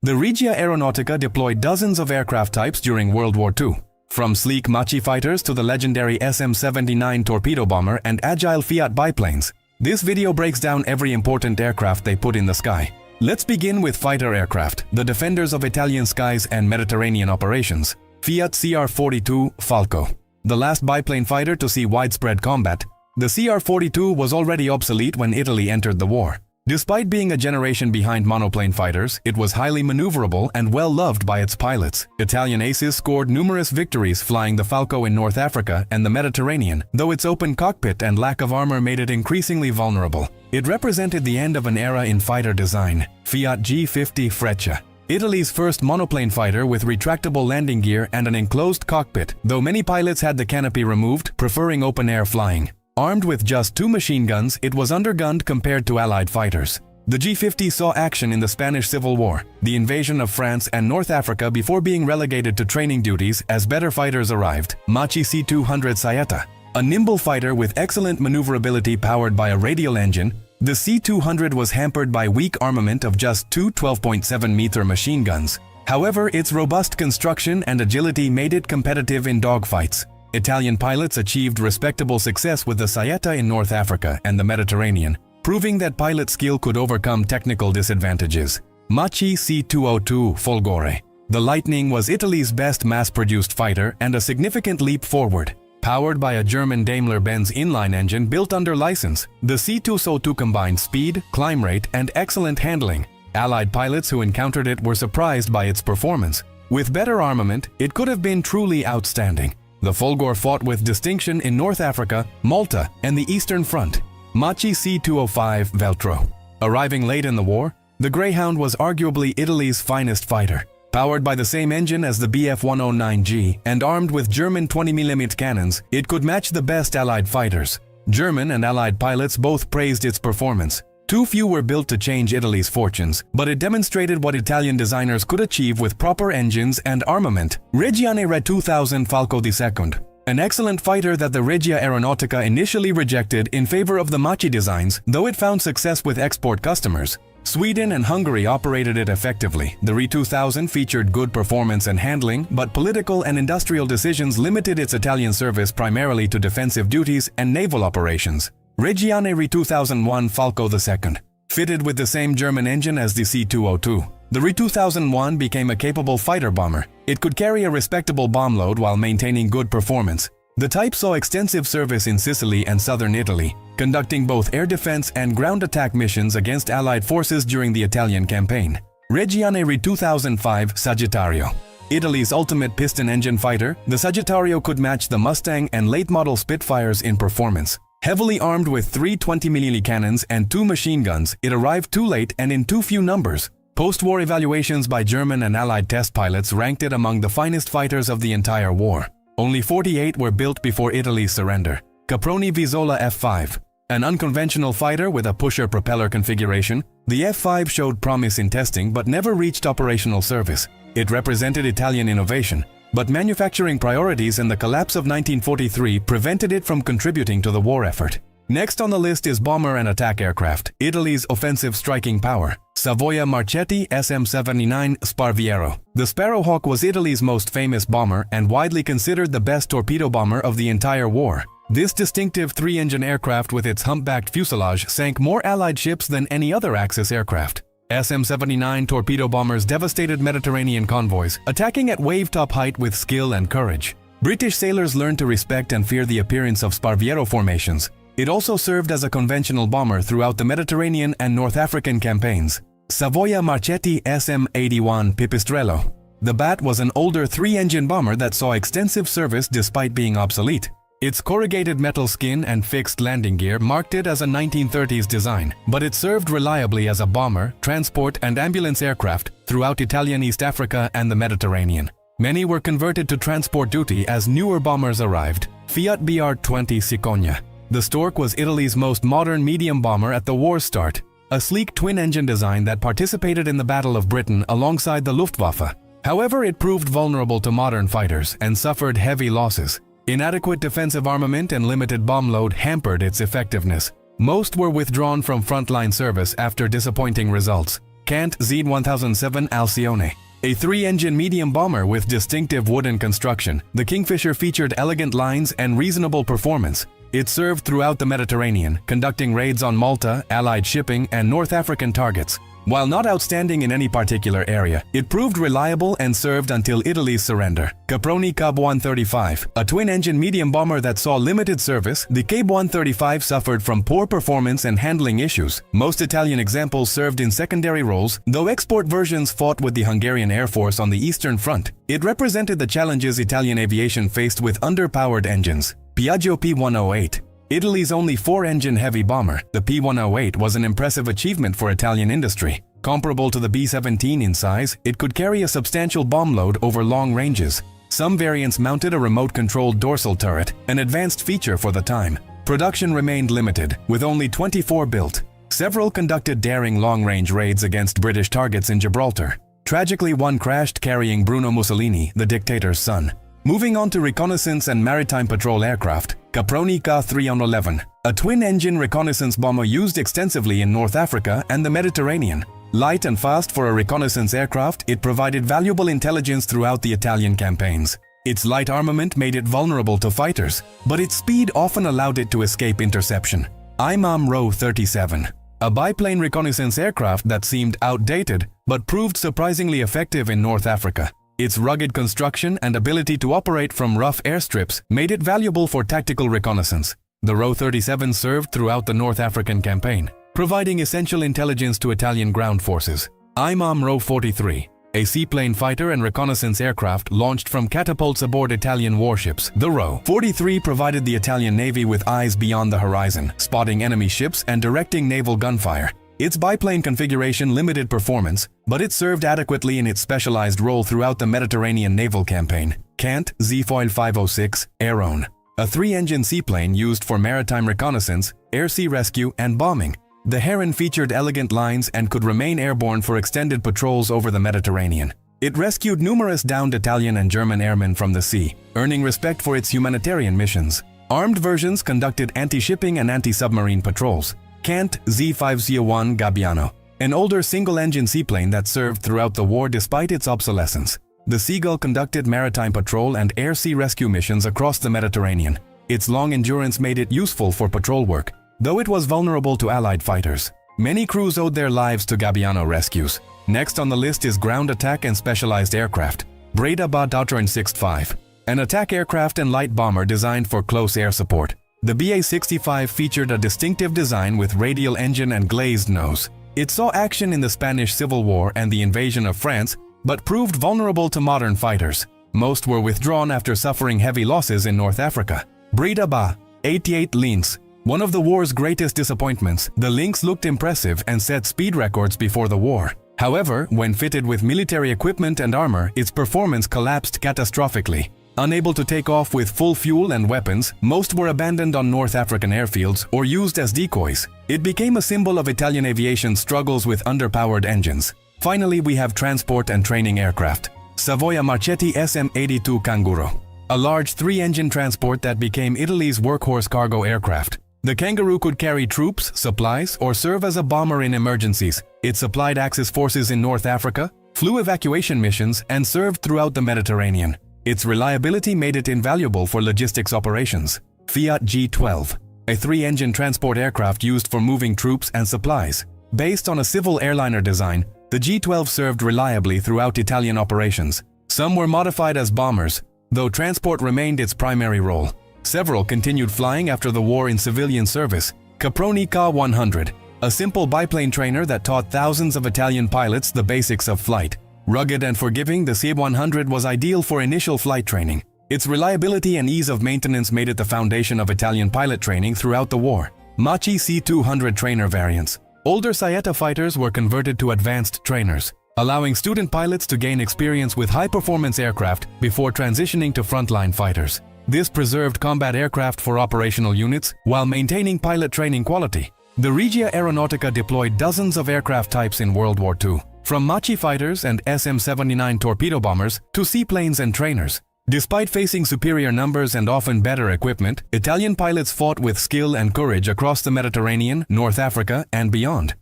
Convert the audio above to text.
The Regia Aeronautica deployed dozens of aircraft types during World War II, from sleek Machi fighters to the legendary SM-79 torpedo bomber and agile Fiat biplanes. This video breaks down every important aircraft they put in the sky. Let's begin with fighter aircraft, the defenders of Italian skies and Mediterranean operations. Fiat CR-42 Falco. The last biplane fighter to see widespread combat, the CR-42 was already obsolete when Italy entered the war. Despite being a generation behind monoplane fighters, it was highly maneuverable and well loved by its pilots. Italian aces scored numerous victories flying the Falco in North Africa and the Mediterranean, though its open cockpit and lack of armor made it increasingly vulnerable. It represented the end of an era in fighter design. Fiat G50 Freccia. Italy's first monoplane fighter with retractable landing gear and an enclosed cockpit, though many pilots had the canopy removed, preferring open-air flying. Armed with just 2 machine guns, it was undergunned compared to Allied fighters. The G50 saw action in the Spanish Civil War, the invasion of France and North Africa before being relegated to training duties as better fighters arrived. Machi C-200 Saetta. A nimble fighter with excellent maneuverability powered by a radial engine, the C-200 was hampered by weak armament of just 2 12.7-meter machine guns. However, its robust construction and agility made it competitive in dogfights. Italian pilots achieved respectable success with the Saetta in North Africa and the Mediterranean, proving that pilot skill could overcome technical disadvantages. Machi C-202 Folgore. The Lightning was Italy's best mass-produced fighter and a significant leap forward. Powered by a German Daimler-Benz inline engine built under license, the C-202 combined speed, climb rate, and excellent handling. Allied pilots who encountered it were surprised by its performance. With better armament, it could have been truly outstanding. The Folgore fought with distinction in North Africa, Malta, and the Eastern Front. Machi C-205 Veltro. Arriving late in the war, the Greyhound was arguably Italy's finest fighter. Powered by the same engine as the Bf-109G and armed with German 20mm cannons, it could match the best Allied fighters. German and Allied pilots both praised its performance. Too few were built to change Italy's fortunes, but it demonstrated what Italian designers could achieve with proper engines and armament. Regiane Re 2000 Falco II. An excellent fighter that the Regia Aeronautica initially rejected in favor of the Machi designs, though it found success with export customers. Sweden and Hungary operated it effectively. The Re 2000 featured good performance and handling, but political and industrial decisions limited its Italian service primarily to defensive duties and naval operations. Regiane Re 2001 Falco II. Fitted with the same German engine as the C-202, the Re 2001 became a capable fighter bomber. It could carry a respectable bomb load while maintaining good performance. The type saw extensive service in Sicily and southern Italy, conducting both air defense and ground attack missions against Allied forces during the Italian campaign. Regiane Re 2005 Sagittario. Italy's ultimate piston engine fighter, the Sagittario could match the Mustang and late-model Spitfires in performance. Heavily armed with 3 20mm cannons and 2 machine guns, it arrived too late and in too few numbers. Post-war evaluations by German and Allied test pilots ranked it among the finest fighters of the entire war. Only 48 were built before Italy's surrender. Caproni Visola F5. An unconventional fighter with a pusher propeller configuration, the F5 showed promise in testing but never reached operational service. It represented Italian innovation, but manufacturing priorities and the collapse of 1943 prevented it from contributing to the war effort. Next on the list is bomber and attack aircraft, Italy's offensive striking power. Savoia Marchetti SM-79 Sparviero. The Sparrowhawk was Italy's most famous bomber and widely considered the best torpedo bomber of the entire war. This distinctive 3-engine aircraft with its humpbacked fuselage sank more Allied ships than any other Axis aircraft. SM-79 torpedo bombers devastated Mediterranean convoys, attacking at wave-top height with skill and courage. British sailors learned to respect and fear the appearance of Sparviero formations. It also served as a conventional bomber throughout the Mediterranean and North African campaigns. Savoia Marchetti SM-81 Pipistrello. The Bat was an older 3-engine bomber that saw extensive service despite being obsolete. Its corrugated metal skin and fixed landing gear marked it as a 1930s design, but it served reliably as a bomber, transport, and ambulance aircraft throughout Italian East Africa and the Mediterranean. Many were converted to transport duty as newer bombers arrived. Fiat BR-20 Cicogna. The Stork was Italy's most modern medium bomber at the war's start, a sleek twin-engine design that participated in the Battle of Britain alongside the Luftwaffe. However, it proved vulnerable to modern fighters and suffered heavy losses. Inadequate defensive armament and limited bomb load hampered its effectiveness. Most were withdrawn from frontline service after disappointing results. Cant Z1007 Alcione. A three-engine medium bomber with distinctive wooden construction, the Kingfisher featured elegant lines and reasonable performance. It served throughout the Mediterranean, conducting raids on Malta, Allied shipping, and North African targets. While not outstanding in any particular area, it proved reliable and served until Italy's surrender. Caproni Cub 135, a twin-engine medium bomber that saw limited service, the Cab 135 suffered from poor performance and handling issues. Most Italian examples served in secondary roles, though export versions fought with the Hungarian Air Force on the Eastern Front. It represented the challenges Italian aviation faced with underpowered engines. Piaggio P108. Italy's only four-engine heavy bomber, the P108 was an impressive achievement for Italian industry. Comparable to the B-17 in size, it could carry a substantial bomb load over long ranges. Some variants mounted a remote-controlled dorsal turret, an advanced feature for the time. Production remained limited, with only 24 built. Several conducted daring long-range raids against British targets in Gibraltar. Tragically, one crashed carrying Bruno Mussolini, the dictator's son. Moving on to reconnaissance and maritime patrol aircraft, Caproni K311, a twin-engine reconnaissance bomber used extensively in North Africa and the Mediterranean. Light and fast for a reconnaissance aircraft, it provided valuable intelligence throughout the Italian campaigns. Its light armament made it vulnerable to fighters, but its speed often allowed it to escape interception. Imam Row 37, a biplane reconnaissance aircraft that seemed outdated but proved surprisingly effective in North Africa. Its rugged construction and ability to operate from rough airstrips made it valuable for tactical reconnaissance. The Row 37 served throughout the North African campaign, providing essential intelligence to Italian ground forces. Imam Row 43, a seaplane fighter and reconnaissance aircraft launched from catapults aboard Italian warships. The Row 43 provided the Italian Navy with eyes beyond the horizon, spotting enemy ships and directing naval gunfire. Its biplane configuration limited performance, but it served adequately in its specialized role throughout the Mediterranean naval campaign. Cant Z-Foil 506 Aeron, a three-engine seaplane used for maritime reconnaissance, air-sea rescue, and bombing. The Heron featured elegant lines and could remain airborne for extended patrols over the Mediterranean. It rescued numerous downed Italian and German airmen from the sea, earning respect for its humanitarian missions. Armed versions conducted anti-shipping and anti-submarine patrols. Cant Z501 Gabbiano, an older single-engine seaplane that served throughout the war despite its obsolescence. The Seagull conducted maritime patrol and air-sea rescue missions across the Mediterranean. Its long endurance made it useful for patrol work, though it was vulnerable to Allied fighters. Many crews owed their lives to Gabbiano rescues. Next on the list is ground attack and specialized aircraft. Breda Ba 65, an attack aircraft and light bomber designed for close air support. The BA-65 featured a distinctive design with radial engine and glazed nose. It saw action in the Spanish Civil War and the invasion of France, but proved vulnerable to modern fighters. Most were withdrawn after suffering heavy losses in North Africa. Breda Ba 88 Lynx, one of the war's greatest disappointments, the Lynx looked impressive and set speed records before the war. However, when fitted with military equipment and armor, its performance collapsed catastrophically. Unable to take off with full fuel and weapons, most were abandoned on North African airfields or used as decoys. It became a symbol of Italian aviation's struggles with underpowered engines. Finally, we have transport and training aircraft. Savoia Marchetti SM-82 Kangaroo, a large three-engine transport that became Italy's workhorse cargo aircraft. The Kangaroo could carry troops, supplies, or serve as a bomber in emergencies. It supplied Axis forces in North Africa, flew evacuation missions, and served throughout the Mediterranean. Its reliability made it invaluable for logistics operations. Fiat G12, a three-engine transport aircraft used for moving troops and supplies. Based on a civil airliner design, the G12 served reliably throughout Italian operations. Some were modified as bombers, though transport remained its primary role. Several continued flying after the war in civilian service. Caproni K100, a simple biplane trainer that taught thousands of Italian pilots the basics of flight. Rugged and forgiving, the C100 was ideal for initial flight training. Its reliability and ease of maintenance made it the foundation of Italian pilot training throughout the war. Machi C200 trainer variants. Older Saetta fighters were converted to advanced trainers, allowing student pilots to gain experience with high-performance aircraft before transitioning to frontline fighters. This preserved combat aircraft for operational units while maintaining pilot training quality. The Regia Aeronautica deployed dozens of aircraft types in World War II, from Machi fighters and SM-79 torpedo bombers to seaplanes and trainers. Despite facing superior numbers and often better equipment, Italian pilots fought with skill and courage across the Mediterranean, North Africa, and beyond.